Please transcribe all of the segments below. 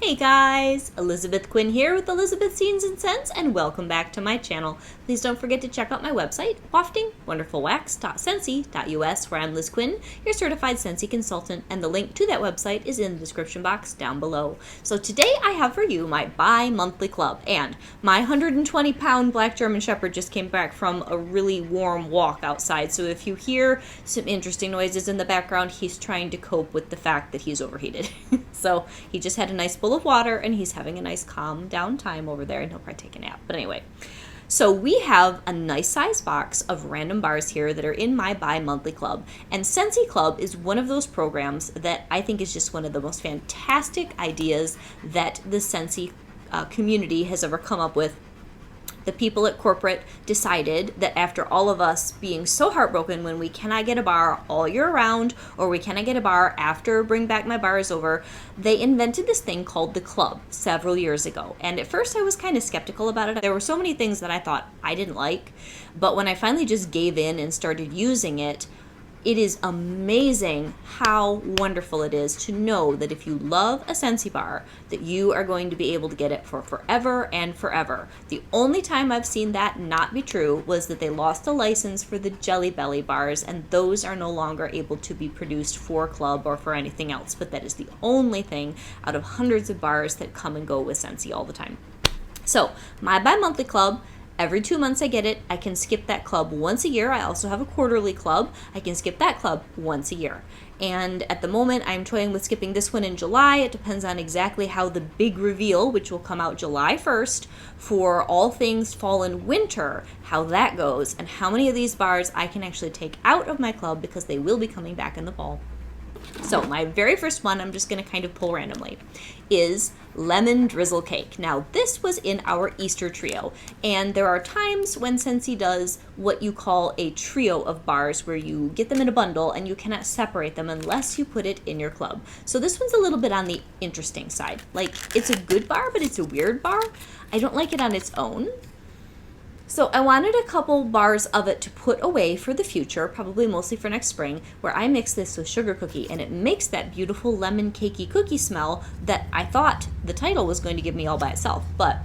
Hey guys, Elizabeth Quinn here with Elizabeth Scenes and Scents, and welcome back to my channel. Please don't forget to check out my website, waftingwonderfulwax.scentsy.us, where I'm Liz Quinn, your certified Scentsy consultant, and the link to that website is in the description box down below. So today I have for you my bi-monthly club, and my 120-pound black German Shepherd just came back from a really warm walk outside, so if you hear some interesting noises in the background, he's trying to cope with the fact that he's overheated. So he just had a nice bowl of water, and he's having a nice calm down time over there, and he'll probably take a nap. But anyway, so we have a nice size box of random bars here that are in my bi-monthly club. And Scentsy Club is one of those programs that I think is just one of the most fantastic ideas that the Scentsy community has ever come up with. The people at corporate decided that after all of us being so heartbroken when we cannot get a bar all year round, or we cannot get a bar after Bring Back My Bar is over, they invented this thing called the club several years ago. And at first I was kind of skeptical about it. There were so many things that I thought I didn't like, but when I finally just gave in and started using it, it is amazing how wonderful it is to know that if you love a Scentsy bar, that you are going to be able to get it for forever and forever. The only time I've seen that not be true was that they lost a license for the Jelly Belly bars, and those are no longer able to be produced for club or for anything else. But that is the only thing out of hundreds of bars that come and go with Scentsy all the time. So my bi-monthly club, every 2 months I get it. I can skip that club once a year. I also have a quarterly club. I can skip that club once a year. And at the moment, I'm toying with skipping this one in July. It depends on exactly how the big reveal, which will come out July 1st, for all things fall and winter, how that goes, and how many of these bars I can actually take out of my club because they will be coming back in the fall. So my very first one, I'm just going to kind of pull randomly, is Lemon Drizzle Cake. Now this was in our Easter trio, and there are times when Scentsy does what you call a trio of bars where you get them in a bundle and you cannot separate them unless you put it in your club. So this one's a little bit on the interesting side. Like, it's a good bar, but it's a weird bar. I don't like it on its own. So I wanted a couple bars of it to put away for the future, probably mostly for next spring, where I mix this with sugar cookie, and it makes that beautiful lemon cakey cookie smell that I thought the title was going to give me all by itself. But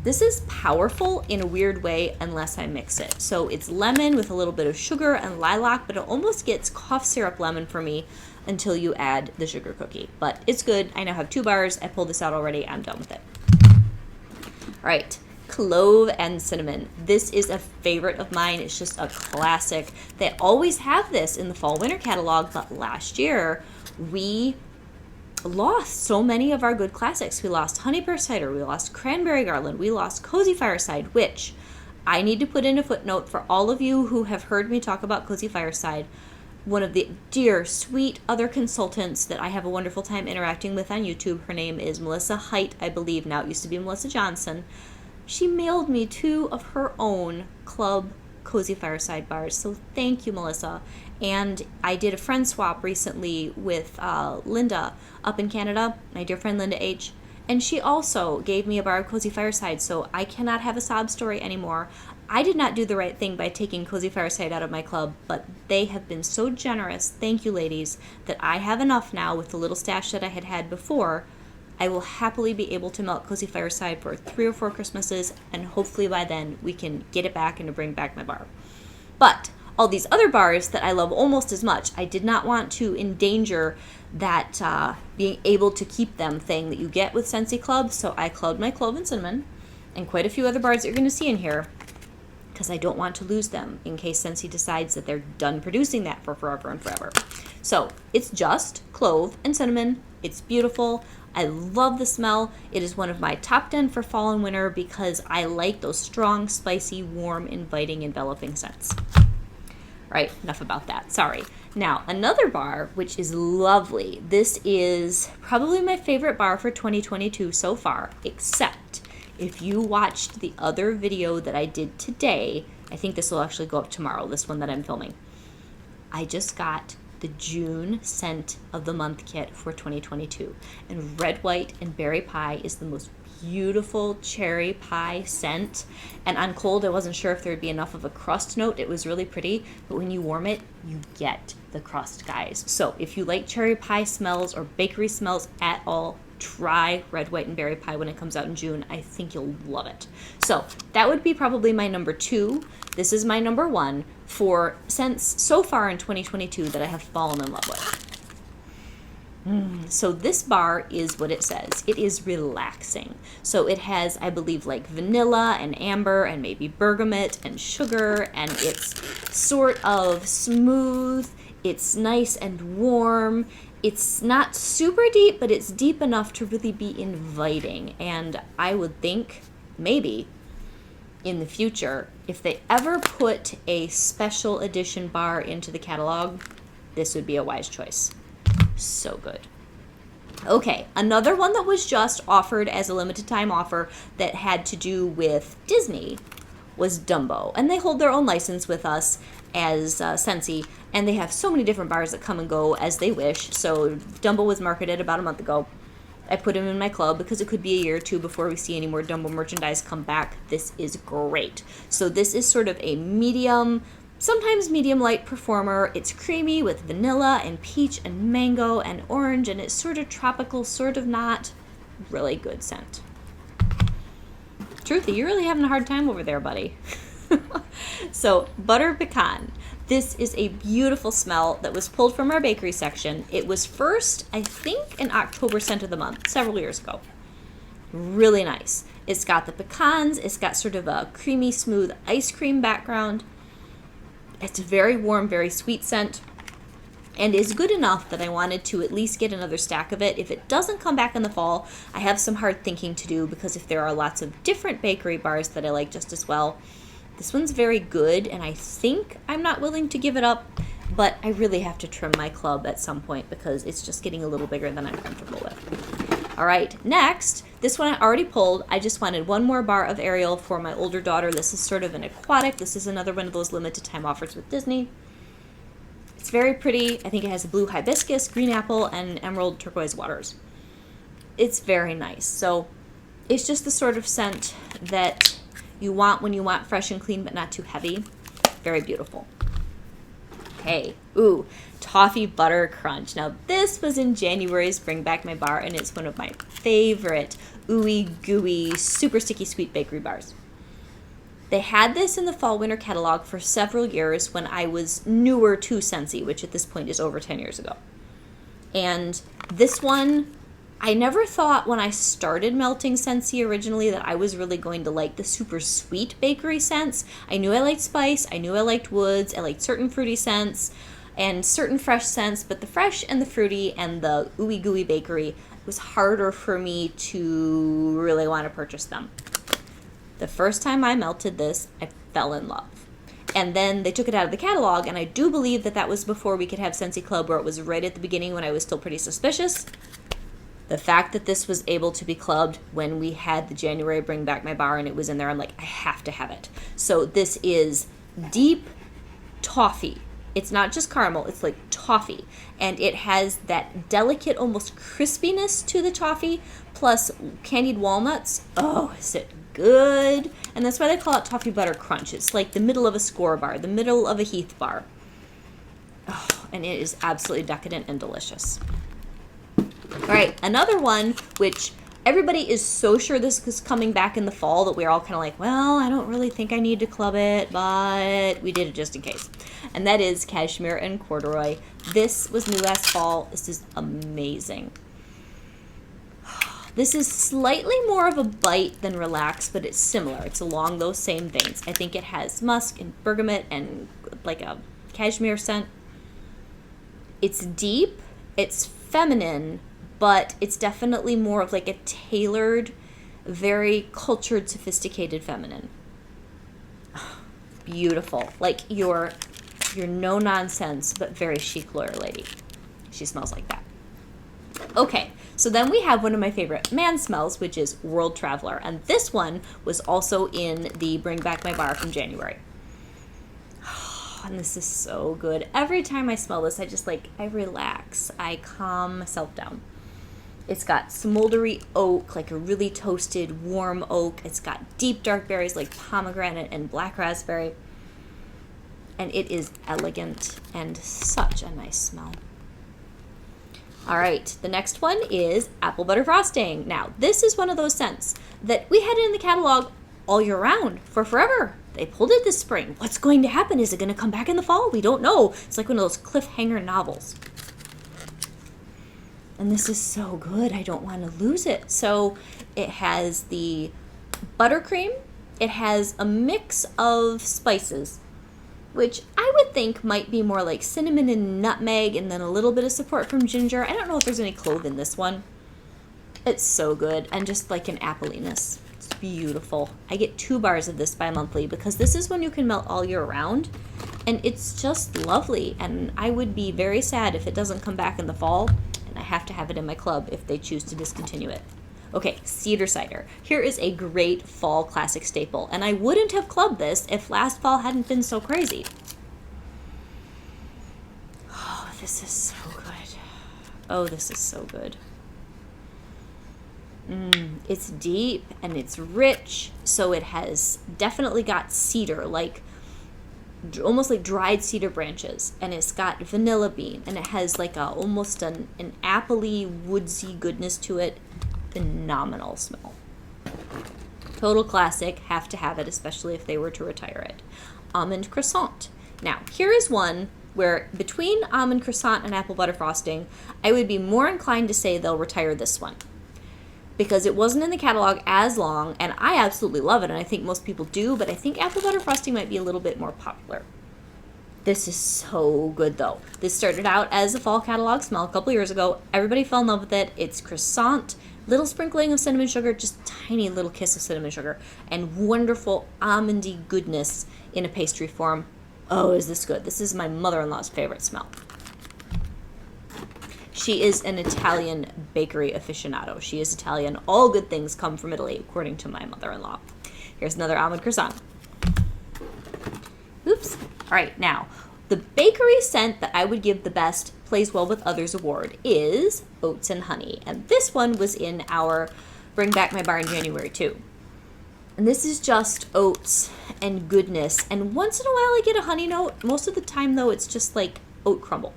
this is powerful in a weird way unless I mix it. So it's lemon with a little bit of sugar and lilac, but it almost gets cough syrup lemon for me until you add the sugar cookie. But it's good. I now have 2 bars. I pulled this out already. I'm done with it. All right. Clove and cinnamon. This is a favorite of mine. It's just a classic. They always have this in the fall winter catalog, but last year we lost so many of our good classics. We lost honey pear cider, we lost cranberry garland, we lost cozy fireside, which I need to put in a footnote for all of you who have heard me talk about cozy fireside. One of the dear, sweet other consultants that I have a wonderful time interacting with on YouTube, her name is Melissa Height, I believe now. It used to be Melissa Johnson. She mailed me 2 of her own club cozy fireside bars, so thank you, Melissa. And I did a friend swap recently with Linda up in Canada, my dear friend Linda H., and she also gave me a bar of cozy fireside, so I cannot have a sob story anymore. I did not do the right thing by taking cozy fireside out of my club, but they have been so generous, thank you ladies, that I have enough now with the little stash that I had had before. I will happily be able to melt cozy fireside for 3 or 4 Christmases, and hopefully by then we can get it back and to Bring Back My Bar. But all these other bars that I love almost as much, I did not want to endanger that being able to keep them thing that you get with Scentsy Club, so I clubbed my clove and cinnamon and quite a few other bars that you're going to see in here, because I don't want to lose them in case Scentsy decides that they're done producing that for forever and forever. So it's just clove and cinnamon. It's beautiful. I love the smell. It is one of my top 10 for fall and winter because I like those strong, spicy, warm, inviting, enveloping scents. All right, enough about that. Sorry. Now, another bar, which is lovely. This is probably my favorite bar for 2022 so far, except if you watched the other video that I did today, I think this will actually go up tomorrow, this one that I'm filming. I just got the June scent of the month kit for 2022, and red, white, and berry pie is the most beautiful cherry pie scent. And on cold, I wasn't sure if there would be enough of a crust note. It was really pretty, but when you warm it, you get the crust, guys. So if you like cherry pie smells or bakery smells at all, try Red, White, and Berry Pie when it comes out in June. I think you'll love it. So that would be probably my number 2. This is my number 1 for scents so far in 2022 that I have fallen in love with. So this bar is what it says. It is relaxing. So it has, I believe, like vanilla and amber and maybe bergamot and sugar, and it's sort of smooth. It's nice and warm. It's not super deep, but it's deep enough to really be inviting. And I would think maybe in the future, if they ever put a special edition bar into the catalog, this would be a wise choice. So good. Okay, another one that was just offered as a limited time offer that had to do with Disney was Dumbo. And they hold their own license with us as Scentsy, and they have so many different bars that come and go as they wish. So Dumbo was marketed about a month ago. I put him in my club because it could be a year or two before we see any more Dumbo merchandise come back. This is great. So this is sort of a medium, sometimes medium light performer. It's creamy with vanilla and peach and mango and orange, and it's sort of tropical, sort of not. Really good scent. Truthy, you're really having a hard time over there, buddy. So, butter pecan. This is a beautiful smell that was pulled from our bakery section. It was first, I think, an October scent of the month, several years ago. Really nice. It's got the pecans. It's got sort of a creamy, smooth ice cream background. It's a very warm, very sweet scent, and is good enough that I wanted to at least get another stack of it. If it doesn't come back in the fall, I have some hard thinking to do, because if there are lots of different bakery bars that I like just as well, this one's very good, and I think I'm not willing to give it up, but I really have to trim my club at some point because it's just getting a little bigger than I'm comfortable with. All right, next, this one I already pulled. I just wanted one more bar of Ariel for my older daughter. This is sort of an aquatic. This is another one of those limited time offers with Disney. It's very pretty. I think it has a blue hibiscus, green apple, and emerald turquoise waters. It's very nice. So it's just the sort of scent that you want when you want fresh and clean but not too heavy. Very beautiful. Okay, ooh, Toffee Butter Crunch. Now this was in January's Bring Back My Bar, and it's one of my favorite ooey gooey, super sticky sweet bakery bars. They had this in the fall winter catalog for several years when I was newer to Scentsy, which at this point is over 10 years ago. And this one, I never thought when I started melting Scentsy originally that I was really going to like the super sweet bakery scents. I knew I liked spice, I knew I liked woods, I liked certain fruity scents and certain fresh scents, but the fresh and the fruity and the ooey gooey bakery, it was harder for me to really want to purchase them. The first time I melted this, I fell in love. And then they took it out of the catalog, and I do believe that that was before we could have Scentsy Club, where it was right at the beginning when I was still pretty suspicious. The fact that this was able to be clubbed when we had the January Bring Back My Bar and it was in there, I'm like, I have to have it. So this is deep toffee. It's not just caramel, it's like toffee. And it has that delicate, almost crispiness to the toffee, plus candied walnuts. Oh, is it good? And that's why they call it Toffee Butter Crunch. It's like the middle of a Score bar, the middle of a Heath bar. Oh, and it is absolutely decadent and delicious. All right, another one, which everybody is so sure this is coming back in the fall that we're all kind of like, well, I don't really think I need to club it, but we did it just in case. And that is Cashmere and Corduroy. This was new last fall. This is amazing. This is slightly more of a bite than Relax, but it's similar. It's along those same veins. I think it has musk and bergamot and like a cashmere scent. It's deep, it's feminine, but it's definitely more of like a tailored, very cultured, sophisticated feminine. Beautiful. Like your no nonsense, but very chic lawyer lady. She smells like that. Okay, so then we have one of my favorite man smells, which is World Traveler. And this one was also in the Bring Back My Bar from January. And this is so good. Every time I smell this, I relax. I calm myself down. It's got smoldery oak, like a really toasted, warm oak. It's got deep dark berries like pomegranate and black raspberry. And it is elegant and such a nice smell. All right, the next one is apple butter frosting. Now, this is one of those scents that we had in the catalog all year round for forever. They pulled it this spring. What's going to happen? Is it going to come back in the fall? We don't know. It's like one of those cliffhanger novels. And this is so good. I don't want to lose it. So it has the buttercream. It has a mix of spices, which I would think might be more like cinnamon and nutmeg, and then a little bit of support from ginger. I don't know if there's any clove in this one. It's so good, and just like an appleiness. It's beautiful. I get 2 bars of this bi-monthly because this is one you can melt all year round, and it's just lovely, and I would be very sad if it doesn't come back in the fall, and I have to have it in my club if they choose to discontinue it. Okay, cedar cider. Here is a great fall classic staple, and I wouldn't have clubbed this if last fall hadn't been so crazy. Oh, this is so good. Oh, this is so good. It's deep and it's rich, so it has definitely got cedar, like almost like dried cedar branches, and it's got vanilla bean, and it has like almost an appley, woodsy goodness to it. Phenomenal smell. Total classic, have to have it, especially if they were to retire it. Almond croissant. Now, here is one where between almond croissant and apple butter frosting, I would be more inclined to say they'll retire this one, because it wasn't in the catalog as long, and I absolutely love it, and I think most people do, but I think apple butter frosting might be a little bit more popular. This is so good, though. This started out as a fall catalog smell a couple years ago. Everybody fell in love with it. It's croissant, little sprinkling of cinnamon sugar, just tiny little kiss of cinnamon sugar, and wonderful almondy goodness in a pastry form. Oh, is this good? This is my mother-in-law's favorite smell. She is an Italian bakery aficionado. She is Italian. All good things come from Italy, according to my mother-in-law. Here's another almond croissant. Oops. All right, now, the bakery scent that I would give the best Plays Well With Others award is Oats and Honey. And this one was in our Bring Back My Bar in January, too. And this is just oats and goodness. And once in a while I get a honey note. Most of the time, though, it's just like oat crumble.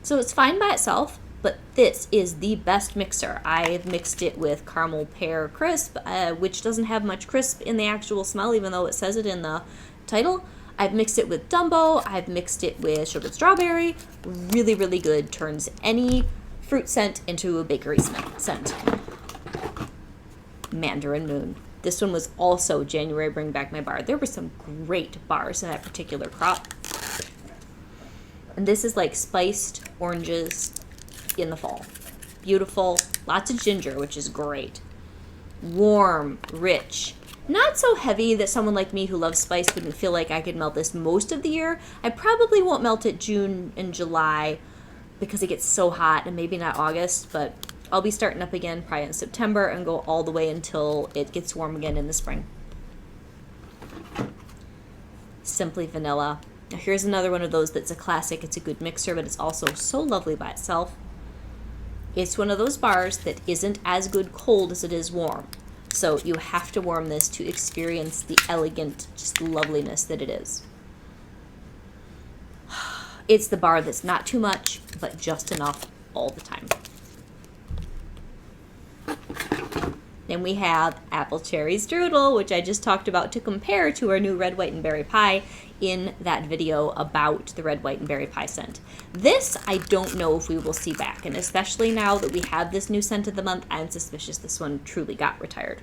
So it's fine by itself, but this is the best mixer. I've mixed it with caramel pear crisp, which doesn't have much crisp in the actual smell, even though it says it in the title. I've mixed it with Dumbo. I've mixed it with sugared strawberry. Really, really good. Turns any fruit scent into a bakery scent. Mandarin Moon. This one was also January Bring Back My Bar. There were some great bars in that particular crop. And this is like spiced oranges in the fall. Beautiful. Lots of ginger, which is great. Warm, rich. Not so heavy that someone like me who loves spice wouldn't feel like I could melt this most of the year. I probably won't melt it June and July because it gets so hot, and maybe not August, but I'll be starting up again probably in September and go all the way until it gets warm again in the spring. Simply Vanilla. Now here's another one of those that's a classic. It's a good mixer, but it's also so lovely by itself. It's one of those bars that isn't as good cold as it is warm. So you have to warm this to experience the elegant, just loveliness that it is. It's the bar that's not too much, but just enough all the time. Then we have apple cherry strudel, which I just talked about to compare to our new red, white, and berry pie in that video about the red, white, and berry pie scent. This, I don't know if we will see back, and especially now that we have this new scent of the month, I'm suspicious this one truly got retired.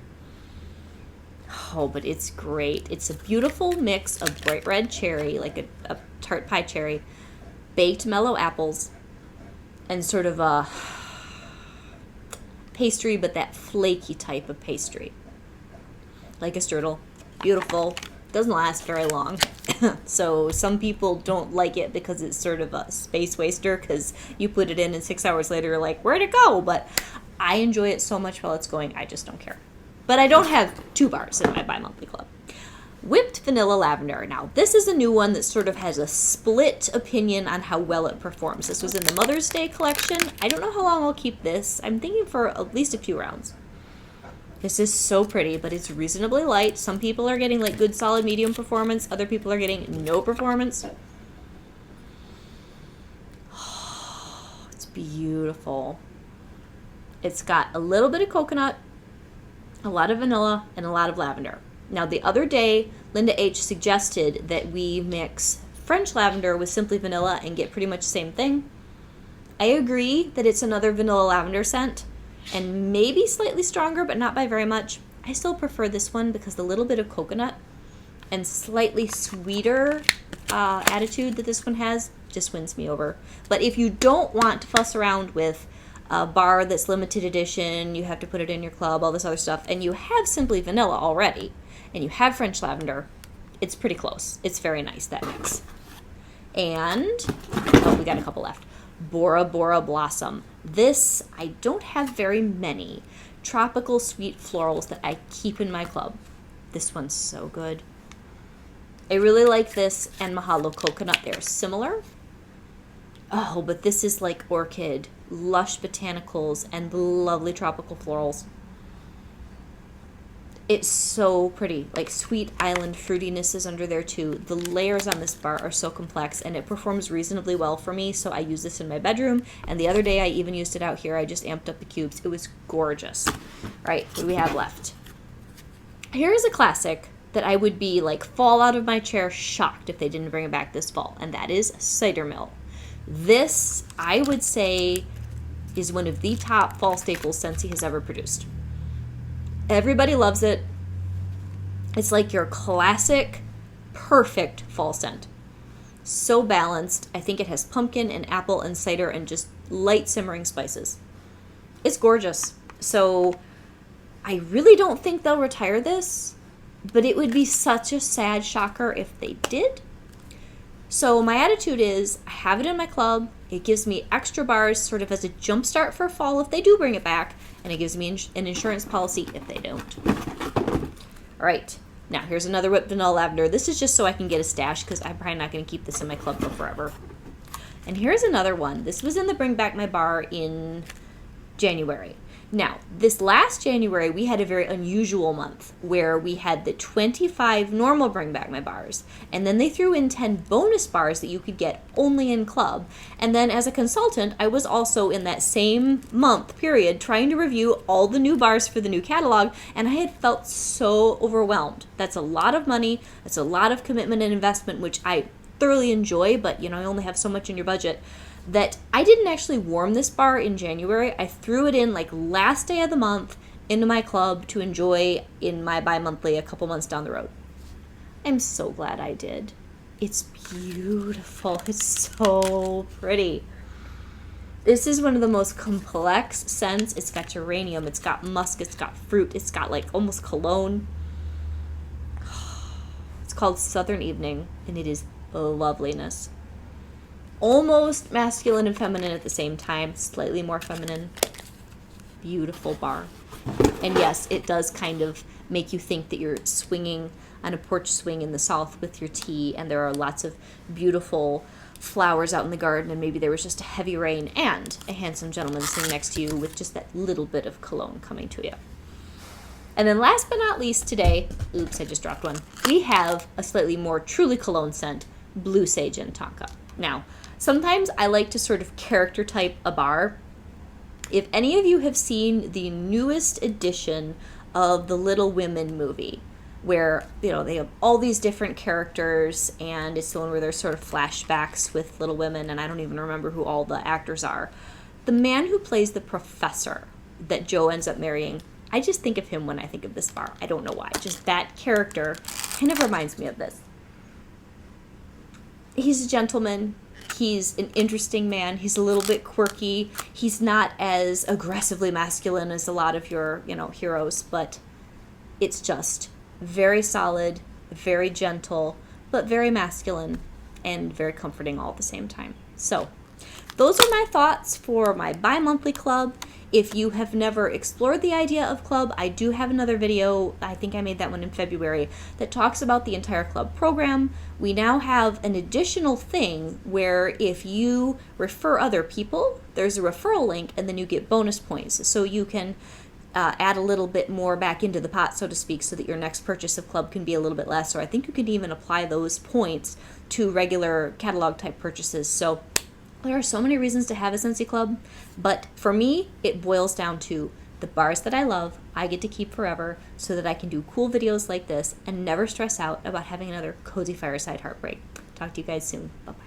Oh, but it's great. It's a beautiful mix of bright red cherry, like a tart pie cherry, baked mellow apples, and sort of a pastry, but that flaky type of pastry. Like a strudel. Beautiful. Doesn't last very long. So some people don't like it because it's sort of a space waster because you put it in and 6 hours later you're like, where'd it go? But I enjoy it so much while it's going, I just don't care. But I don't have 2 bars in my bi-monthly club. Whipped Vanilla Lavender. Now, this is a new one that sort of has a split opinion on how well it performs. This was in the Mother's Day collection. I don't know how long I'll keep this. I'm thinking for at least a few rounds. This is so pretty, but it's reasonably light. Some people are getting like good solid medium performance. Other people are getting no performance. Oh, it's beautiful. beautiful. It's got a little bit of coconut, a lot of vanilla, and a lot of lavender. Now, the other day, Linda H. suggested that we mix French lavender with simply vanilla and get pretty much the same thing. I agree that it's another vanilla lavender scent, and maybe slightly stronger, but not by very much. I still prefer this one because the little bit of coconut and slightly sweeter attitude that this one has just wins me over. But if you don't want to fuss around with a bar that's limited edition, you have to put it in your club, all this other stuff, and you have simply vanilla already, and you have French lavender, it's pretty close. It's very nice, that mix. And, oh, we got a couple left. Bora Bora Blossom. This, I don't have very many tropical sweet florals that I keep in my club. This one's so good. I really like this and Mahalo Coconut. They're similar. Oh, but this is like orchid, lush botanicals, and lovely tropical florals. It's so pretty. Like sweet island fruitiness is under there too. The layers on this bar are so complex, and it performs reasonably well for me, so I use this in my bedroom. And the other day I even used it out here. I just amped up the cubes. It was gorgeous. All right, what do we have left? Here's a classic that I would be like fall out of my chair shocked if they didn't bring it back this fall, and that is Cider Mill. This, I would say, is one of the top fall staples Scentsy has ever produced. Everybody loves it. It's like your classic, perfect fall scent. So balanced. I think it has pumpkin and apple and cider and just light simmering spices. It's gorgeous. So I really don't think they'll retire this, but it would be such a sad shocker if they did. So my attitude is, I have it in my club. It gives me extra bars sort of as a jump start for fall if they do bring it back, and it gives me an insurance policy if they don't. All right, now here's another whipped vanilla lavender. This is just so I can get a stash because I'm probably not going to keep this in my club for forever. And here's another one. This was in the Bring Back My Bar in January. Now, this last January, we had a very unusual month where we had the 25 normal Bring Back My Bars, and then they threw in 10 bonus bars that you could get only in club. And then as a consultant, I was also in that same month period trying to review all the new bars for the new catalog, and I had felt so overwhelmed. That's a lot of money, that's a lot of commitment and investment, which I thoroughly enjoy, but you only have so much in your budget, that I didn't actually warm this bar in January. I threw it in like last day of the month into my club to enjoy in my bi-monthly a couple months down the road. I'm so glad I did. It's beautiful. It's so pretty. This is one of the most complex scents. It's got geranium, it's got musk, it's got fruit, it's got like almost cologne. It's called Southern Evening, and it is loveliness. Almost masculine and feminine at the same time, slightly more feminine. Beautiful bar. And yes, it does kind of make you think that you're swinging on a porch swing in the south with your tea, and there are lots of beautiful flowers out in the garden, and maybe there was just a heavy rain and a handsome gentleman sitting next to you with just that little bit of cologne coming to you. And then last but not least today, oops, I just dropped one, we have a slightly more truly cologne scent, Blue Sage and Tonka. Now, sometimes I like to sort of character type a bar. If any of you have seen the newest edition of the Little Women movie, where, they have all these different characters, and it's the one where there's sort of flashbacks with Little Women, and I don't even remember who all the actors are. The man who plays the professor that Joe ends up marrying, I just think of him when I think of this bar. I don't know why. Just that character kind of reminds me of this. He's a gentleman. He's an interesting man. He's a little bit quirky. He's not as aggressively masculine as a lot of your, heroes, but it's just very solid, very gentle, but very masculine and very comforting all at the same time. So those are my thoughts for my bi-monthly club. If you have never explored the idea of club, I do have another video, I think I made that one in February, that talks about the entire club program. We now have an additional thing where if you refer other people, there's a referral link, and then you get bonus points. So you can add a little bit more back into the pot, so to speak, so that your next purchase of club can be a little bit less. Or I think you can even apply those points to regular catalog type purchases. So There are so many reasons to have a Scentsy club, but for me, it boils down to the bars that I love, I get to keep forever so that I can do cool videos like this and never stress out about having another cozy fireside heartbreak. Talk to you guys soon. Bye-bye.